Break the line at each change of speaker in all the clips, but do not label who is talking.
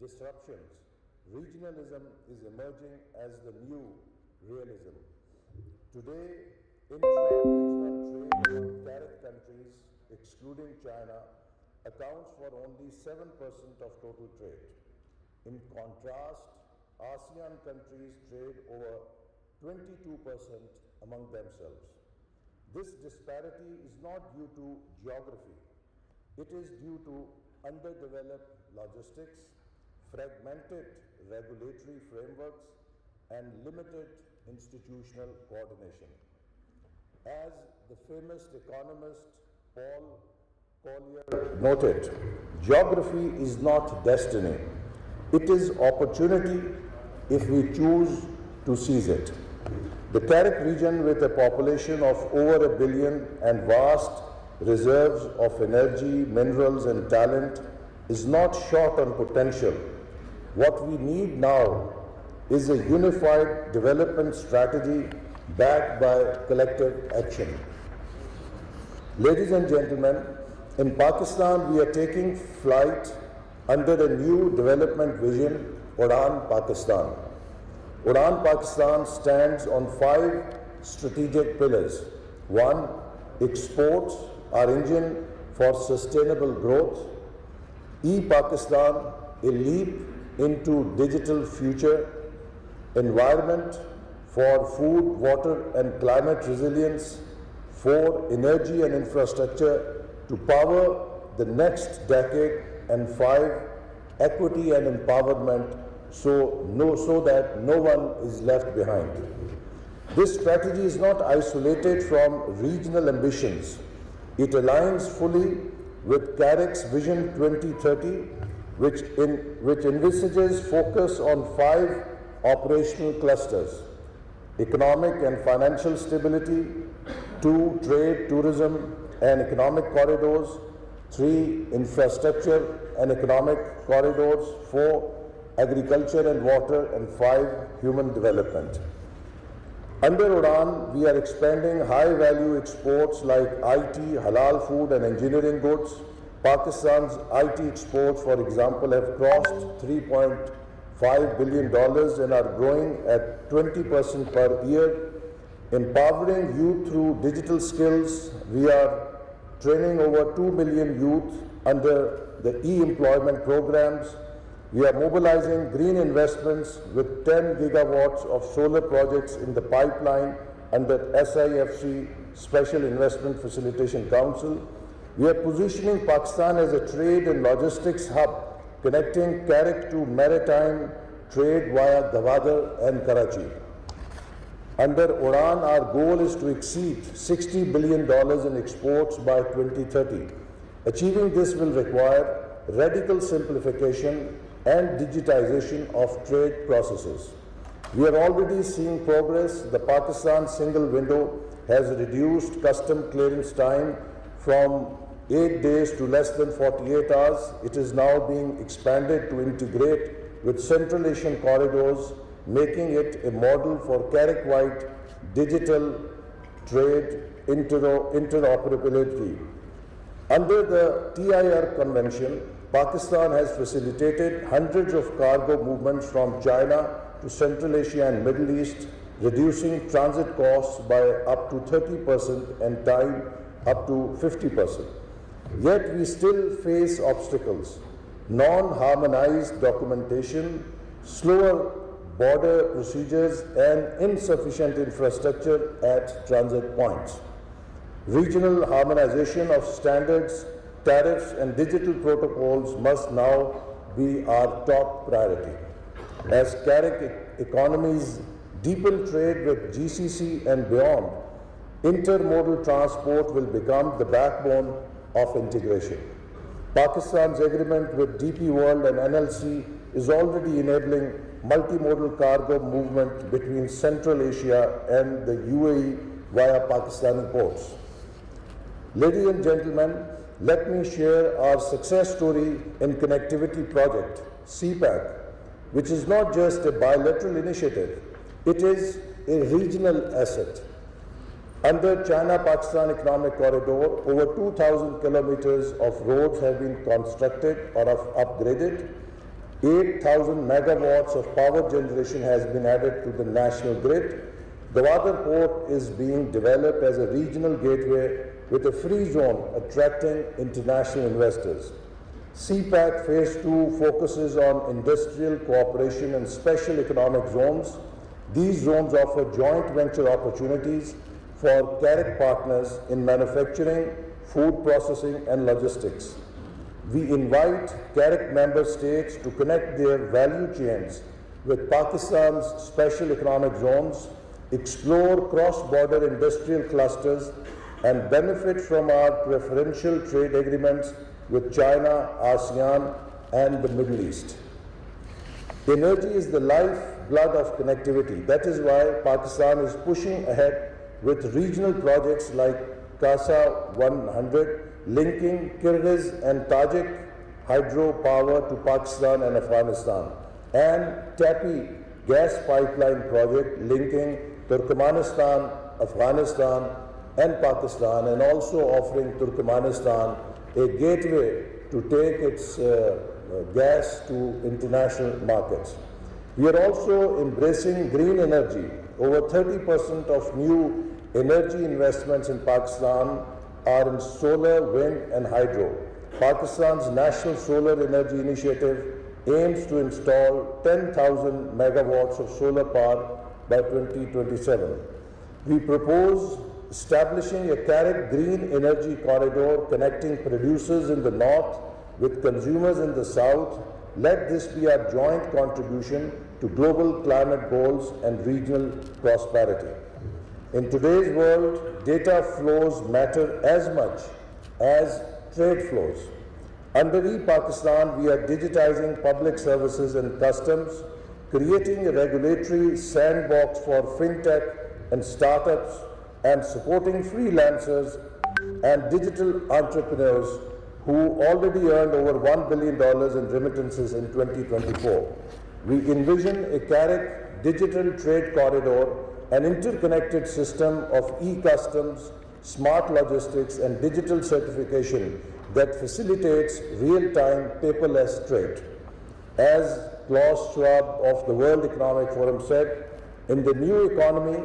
disruptions, regionalism is emerging as the new realism. Today, intra-regional trade among CARIC countries, excluding China, accounts for only 7% of total trade. In contrast, ASEAN countries trade over 22% among themselves. This disparity is not due to geography. It is due to underdeveloped logistics, fragmented regulatory frameworks, and limited institutional coordination. As the famous economist Paul Collier noted, geography is not destiny. It is opportunity if we choose to seize it. The CARIC region, with a population of over 1 billion and vast reserves of energy, minerals and talent, is not short on potential. What we need now is a unified development strategy backed by collective action. Ladies and gentlemen, in Pakistan we are taking flight under a new development vision, Udaan Pakistan. Udaan Pakistan stands on 5 strategic pillars. 1. Exports, our engine for sustainable growth. E-Pakistan, a leap into digital future. Environment, for food, water and climate resilience. 4. Energy and infrastructure to power the next decade. And 5. Equity and empowerment so that no one is left behind. This strategy is not isolated from regional ambitions. It aligns fully with CARIC's Vision 2030, which envisages focus on 5 operational clusters: economic and financial stability, 2. Trade, tourism and economic corridors, 3. Infrastructure and economic corridors, 4. Agriculture and water, and 5. Human development. Under Udaan, we are expanding high-value exports like IT, halal food and engineering goods. Pakistan's IT exports, for example, have crossed $3.5 billion and are growing at 20% per year. Empowering youth through digital skills, we are training over 2 million youth under the e-employment programs. We are mobilizing green investments with 10 gigawatts of solar projects in the pipeline under SIFC, Special Investment Facilitation Council. We are positioning Pakistan as a trade and logistics hub, connecting CARIC to maritime trade via Gwadar and Karachi. Under Udaan, our goal is to exceed $60 billion in exports by 2030. Achieving this will require radical simplification and digitization of trade processes. We are already seeing progress. The Pakistan single window has reduced custom clearance time from 8 days to less than 48 hours. It is now being expanded to integrate with Central Asian corridors, making it a model for CARIC-wide digital trade interoperability. Under the TIR Convention, Pakistan has facilitated hundreds of cargo movements from China to Central Asia and Middle East, reducing transit costs by up to 30% and time up to 50%. Yet we still face obstacles: non-harmonized documentation, slower border procedures, and insufficient infrastructure at transit points. Regional harmonization of standards, tariffs, and digital protocols must now be our top priority. As CARIC economies deepen trade with GCC and beyond, intermodal transport will become the backbone of integration. Pakistan's agreement with DP World and NLC is already enabling multimodal cargo movement between Central Asia and the UAE via Pakistani ports. Ladies and gentlemen, let me share our success story in connectivity project, CPAC, which is not just a bilateral initiative, it is a regional asset. Under China-Pakistan Economic Corridor, over 2,000 kilometers of roads have been constructed or upgraded. 8,000 megawatts of power generation has been added to the national grid. Gwadar Port is being developed as a regional gateway with a free zone attracting international investors. CPAC Phase 2 focuses on industrial cooperation and special economic zones. These zones offer joint venture opportunities for CARIC partners in manufacturing, food processing and logistics. We invite CARIC member states to connect their value chains with Pakistan's special economic zones, explore cross-border industrial clusters, and benefit from our preferential trade agreements with China, ASEAN, and the Middle East. Energy is the lifeblood of connectivity. That is why Pakistan is pushing ahead with regional projects like Kasa 100, linking Kyrgyz and Tajik hydropower to Pakistan and Afghanistan, and TAPI gas pipeline project linking Turkmenistan, Afghanistan, and Pakistan, and also offering Turkmenistan a gateway to take its gas to international markets. We are also embracing green energy. Over 30% of new energy investments in Pakistan are in solar, wind, and hydro. Pakistan's National Solar Energy Initiative aims to install 10,000 megawatts of solar power by 2027. We propose establishing a CARIC green energy corridor connecting producers in the north with consumers in the south. Let this be our joint contribution to global climate goals and regional prosperity. In today's world, data flows matter as much as trade flows. Under e-Pakistan, we are digitizing public services and customs, creating a regulatory sandbox for fintech and startups, and supporting freelancers and digital entrepreneurs who already earned over $1 billion in remittances in 2024. We envision a CARIC digital trade corridor, an interconnected system of e-customs, smart logistics, and digital certification that facilitates real-time paperless trade. As Klaus Schwab of the World Economic Forum said, in the new economy,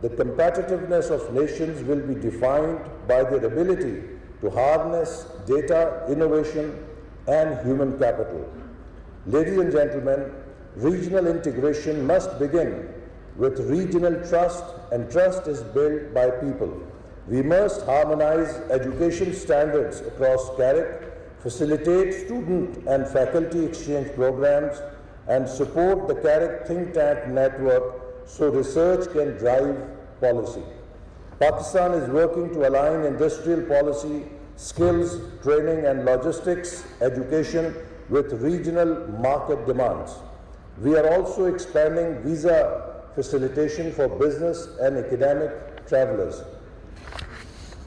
the competitiveness of nations will be defined by their ability to harness data, innovation, and human capital. Ladies and gentlemen, regional integration must begin with regional trust, and trust is built by people. We must harmonize education standards across CARIC, facilitate student and faculty exchange programs, and support the CARIC think tank network so research can drive policy. Pakistan is working to align industrial policy, skills, training, and logistics education with regional market demands. We are also expanding visa facilitation for business and academic travelers.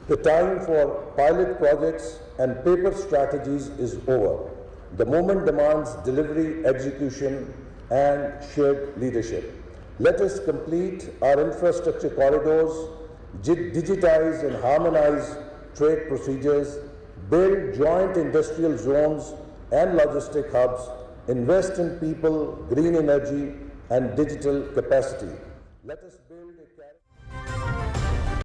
The time for pilot projects and paper strategies is over. The moment demands delivery, execution, and shared leadership. Let us complete our infrastructure corridors, digitize and harmonize trade procedures, build joint industrial zones and logistic hubs, invest in people, green energy, and digital capacity. Let us